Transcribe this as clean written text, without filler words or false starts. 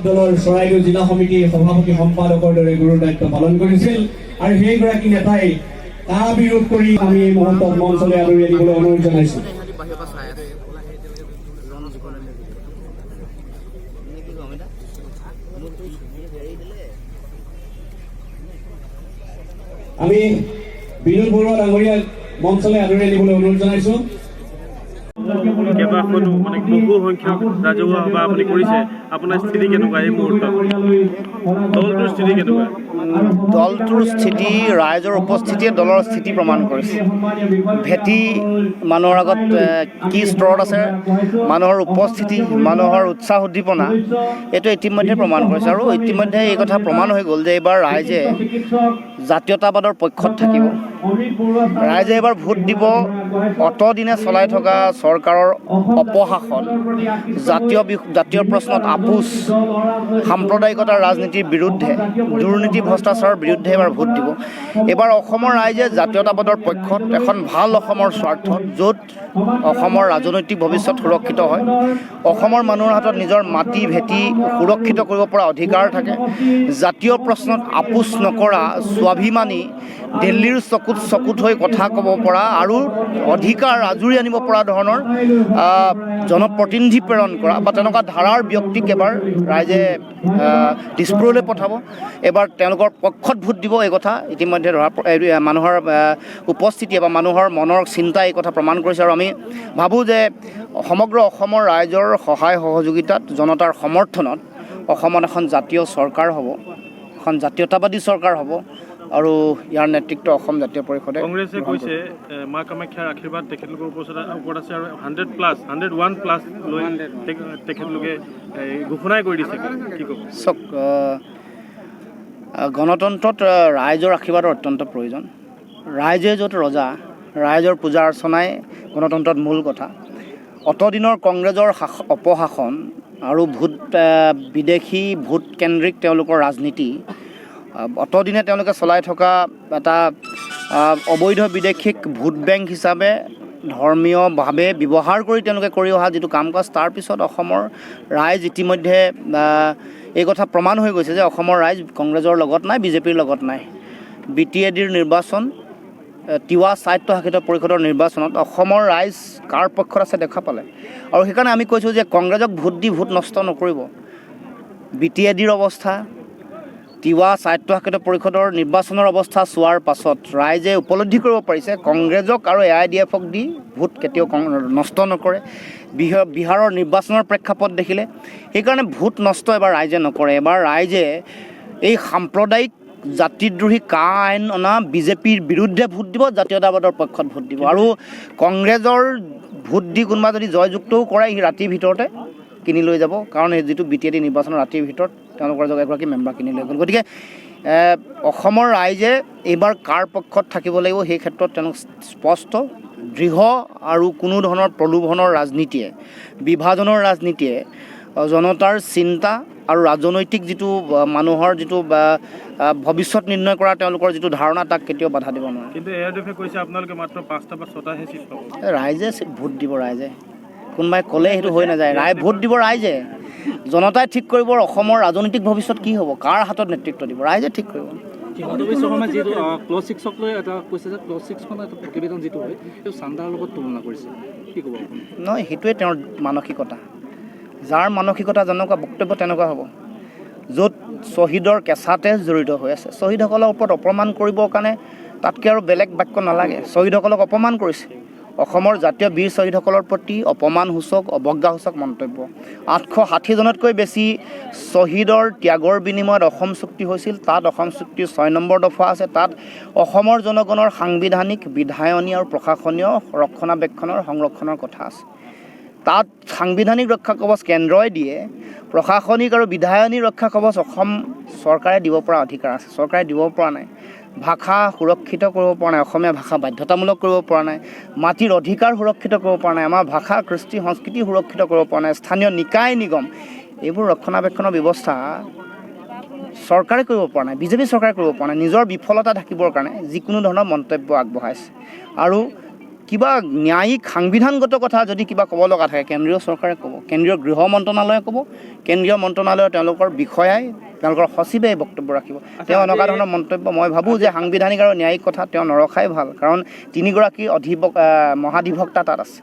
দলৰ চৰাইদেউ জিলা সমিতিৰ সভাপতি সম্পাদকৰ দৰে গুৰুৰ দায়িত্ব পালন কৰিছিল আৰু সেইগৰাকী নেতাই তাৰ বিৰোধ কৰি আমি এই মুহূৰ্তত মঞ্চলৈ আদৰি দিবলৈ অনুৰোধ জনাইছো। আমি বিনোদ বৰুৱা ডাঙৰীয়াক মঞ্চলৈ আদৰি দিবলৈ অনুৰোধ জনাইছো। কেইবাখনো মানে বহু সংখ্যক ৰাজহুৱা সভা আপুনি কৰিছে, আপোনাৰ স্থিতি কেনেকুৱা এই মুহূৰ্তত? দলটোৰ স্থিতি কেনেকুৱা? দলটোৰ স্থিতি, ৰাইজৰ উপস্থিতিয়ে দলৰ স্থিতি প্ৰমাণ কৰিছে। ভেটি মানুহৰ আগত কি স্তৰত আছে, মানুহৰ উপস্থিতি, মানুহৰ উৎসাহ উদ্দীপনা, এইটো ইতিমধ্যে প্ৰমাণ কৰিছে। আৰু ইতিমধ্যে এই কথা প্ৰমাণ হৈ গ'ল যে এইবাৰ ৰাইজে জাতীয়তাবাদৰ পক্ষত থাকিব। ৰাইজে এইবাৰ ভোট দিব অতদিনে চলাই থকা চৰকাৰৰ অপশাসন, জাতীয় প্ৰশ্নত আপোচ, সাম্প্ৰদায়িকতাৰ ৰাজনীতিৰ বিৰুদ্ধে, দুৰ্নীতি ভ্ৰষ্টাচাৰৰ বিৰুদ্ধে এবাৰ ভোট দিব। এইবাৰ অসমৰ ৰাইজে জাতীয়তাবাদৰ পক্ষত, এখন ভাল অসমৰ স্বাৰ্থত, য'ত অসমৰ ৰাজনৈতিক ভৱিষ্যত সুৰক্ষিত হয়, অসমৰ মানুহৰ হাতত নিজৰ মাটি ভেটি সুৰক্ষিত কৰিব পৰা অধিকাৰ থাকে, জাতীয় প্ৰশ্নত আপোচ নকৰা, স্বাভিমানী, দিল্লীৰ চকুত হৈ কথা ক'ব পৰা আৰু অধিকাৰ আজুৰি আনিব পৰা ধৰণৰ জনপ্ৰতিনিধি প্ৰেৰণ কৰা বা তেনেকুৱা ধাৰাৰ ব্যক্তিক এবাৰ ৰাইজে দিছপুৰলৈ পঠাব। এবাৰ তেওঁলোকৰ পক্ষত ভোট দিব। এই কথা ইতিমধ্যে মানুহৰ উপস্থিতিয়ে বা মানুহৰ মনৰ চিন্তাই এই কথা প্ৰমাণ কৰিছে। আৰু আমি ভাবোঁ যে সমগ্ৰ অসমৰ ৰাইজৰ সহায় সহযোগিতাত, জনতাৰ সমৰ্থনত অসমত এখন জাতীয় চৰকাৰ হ'ব, এখন জাতীয়তাবাদী চৰকাৰ হ'ব আৰু ইয়াৰ নেতৃত্ব অসম জাতীয় পৰিষদে। কংগ্ৰেছে কৈছে মা কামাখ্যাৰ আশীৰ্বাদ তেখেতলোকৰ ওপৰত আছে আৰু 101+ লৈ তেখেতলোকে ঘোষণাই কৰি দিছে। কি ক'ব? চাওক, গণতন্ত্ৰত ৰাইজৰ আশীৰ্বাদৰ অত্যন্ত প্ৰয়োজন। ৰাইজে য'ত ৰজা, ৰাইজৰ পূজা অৰ্চনাই গণতন্ত্ৰত মূল কথা। অতদিনৰ কংগ্ৰেছৰ অপশাসন আৰু বিদেশী ভোট কেন্দ্ৰিক তেওঁলোকৰ ৰাজনীতি, অতদিনে তেওঁলোকে চলাই থকা এটা অবৈধ বিদেশীক ভোট বেংক হিচাপে ধৰ্মীয়ভাৱে ব্যৱহাৰ কৰি তেওঁলোকে কৰি অহা যিটো কাম কাজ, তাৰ পিছত অসমৰ ৰাইজ ইতিমধ্যে এই কথা প্ৰমাণ হৈ গৈছে যে অসমৰ ৰাইজ কংগ্ৰেছৰ লগত নাই, বিজেপিৰ লগত নাই। BTADৰ নিৰ্বাচন, তিৱা স্বায়ত্তশাসিত পৰিষদৰ নিৰ্বাচনত অসমৰ ৰাইজ কাৰ পক্ষত আছে দেখা পালে। আৰু সেইকাৰণে আমি কৈছোঁ যে কংগ্ৰেছক ভোট দি ভোট নষ্ট নকৰিব। BTADৰ অৱস্থা, তিৱা স্বায়ত্তশাসিত পৰিষদৰ নিৰ্বাচনৰ অৱস্থা চোৱাৰ পাছত ৰাইজে উপলব্ধি কৰিব পাৰিছে কংগ্ৰেছক আৰু AIDFক দি ভোট কেতিয়াও নষ্ট নকৰে। বিহাৰৰ নিৰ্বাচনৰ প্ৰেক্ষাপট দেখিলে। সেইকাৰণে ভোট নষ্ট এবাৰ ৰাইজে নকৰে। এবাৰ ৰাইজে এই সাম্প্ৰদায়িক জাতিদ্ৰোহী আইন অনা বিজেপিৰ বিৰুদ্ধে ভোট দিব, জাতীয়তাবাদৰ পক্ষত ভোট দিব। আৰু কংগ্ৰেছৰ ভোট দি কোনোবা যদি জয়যুক্তও কৰে, সি ৰাতিৰ ভিতৰতে কিনি লৈ যাব। কাৰণ এই যিটো BTAD নিৰ্বাচনৰ ৰাতিৰ ভিতৰত তেওঁলোকৰ এগৰাকী মেম্বাৰ কিনি লৈ গ'ল। গতিকে অসমৰ ৰাইজে এইবাৰ কাৰ পক্ষত থাকিব লাগিব, সেই ক্ষেত্ৰত তেওঁলোক স্পষ্ট, দৃঢ়। আৰু কোনো ধৰণৰ প্ৰলোভনৰ ৰাজনীতিয়ে, বিভাজনৰ ৰাজনীতিয়ে জনতাৰ চিন্তা আৰু ৰাজনৈতিক যিটো মানুহৰ যিটো ভৱিষ্যত নিৰ্ণয় কৰা তেওঁলোকৰ যিটো ধাৰণা তাক কেতিয়াও বাধা দিব নোৱাৰে। কিন্তু এআৰডিএফে কৈছে আপোনালোকে মাত্ৰ 5টা বা 6টাহে চিট পাব। ৰাইজে ভোট দিব, ৰাইজে কোনোবাই ক'লে সেইটো হৈ নাযায়। ভোট দিব ৰাইজে, জনতাই ঠিক কৰিব অসমৰ ৰাজনৈতিক ভৱিষ্যত কি হ'ব, কাৰ হাতত নেতৃত্ব দিব, ৰাইজে ঠিক কৰিব। হিমন্ত বিশ্ব শৰ্মাই যিটো ক্লজ 6ক লৈ এটা কৈছে যে ক্লজ 6খনৰ এটা প্ৰতিবেদন যিটো হয় সেইটো চান্দাৰ লগত তুলনা কৰিছে, কি ক'ব আপুনি? নহয়, সেইটোৱে তেওঁৰ মানসিকতা। যাৰ মানসিকতা যেনেকুৱা বক্তব্য তেনেকুৱা হ'ব। য'ত শ্বহীদৰ কেঁচা তেজ জড়িত হৈ আছে, শ্বহীদসকলৰ ওপৰত অপমান কৰিবৰ কাৰণে তাতকৈ আৰু বেলেগ বাক্য নালাগে। শ্বহীদসকলক অপমান কৰিছে। অসমৰ জাতীয় বীৰ শ্বহীদসকলৰ প্ৰতি অপমানসূচক, অৱজ্ঞাসূচক মন্তব্য। 860জনতকৈ বেছি শ্বহীদৰ ত্যাগৰ বিনিময়ত অসম চুক্তি হৈছিল। তাত অসম চুক্তিৰ 6 নম্বৰ দফা আছে। তাত অসমৰ জনগণৰ সাংবিধানিক, বিধায়নী আৰু প্ৰশাসনীয় ৰক্ষণাবেক্ষণৰ সংৰক্ষণৰ কথা আছে। তাত সাংবিধানিক ৰক্ষা কৱচ কেন্দ্ৰই দিয়ে, প্ৰশাসনিক আৰু বিধায়নী ৰক্ষা কৱচ অসম চৰকাৰে দিব পৰা অধিকাৰ আছে। চৰকাৰে দিব পৰা নাই। ভাষা সুৰক্ষিত কৰিব পৰা নাই, অসমীয়া ভাষা বাধ্যতামূলক কৰিব পৰা নাই, মাটিৰ অধিকাৰ সুৰক্ষিত কৰিব পৰা নাই, আমাৰ ভাষা কৃষ্টি সংস্কৃতি সুৰক্ষিত কৰিব পৰা নাই, স্থানীয় নিকায় নিগম এইবোৰ ৰক্ষণাবেক্ষণৰ ব্যৱস্থা চৰকাৰে কৰিব পৰা নাই, বিজেপি চৰকাৰে কৰিব পৰা নাই। নিজৰ বিফলতা ঢাকিবৰ কাৰণে যিকোনো ধৰণৰ মন্তব্য আগবঢ়াইছে। আৰু কিবা ন্যায়িক সাংবিধানগত কথা যদি কিবা ক'ব লগা থাকে কেন্দ্ৰীয় চৰকাৰে ক'ব, কেন্দ্ৰীয় গৃহ মন্ত্ৰণালয়ে ক'ব, কেন্দ্ৰীয় মন্ত্ৰণালয়ৰ তেওঁলোকৰ বিষয়াই, তেওঁলোকৰ সচিবে বক্তব্য ৰাখিব। তেওঁ এনেকুৱা ধৰণৰ মন্তব্য মই ভাবোঁ যে সাংবিধানিক আৰু ন্যায়িক কথা তেওঁ নৰখাই ভাল, কাৰণ 3গৰাকী মহাধিবক্তা তাত আছে।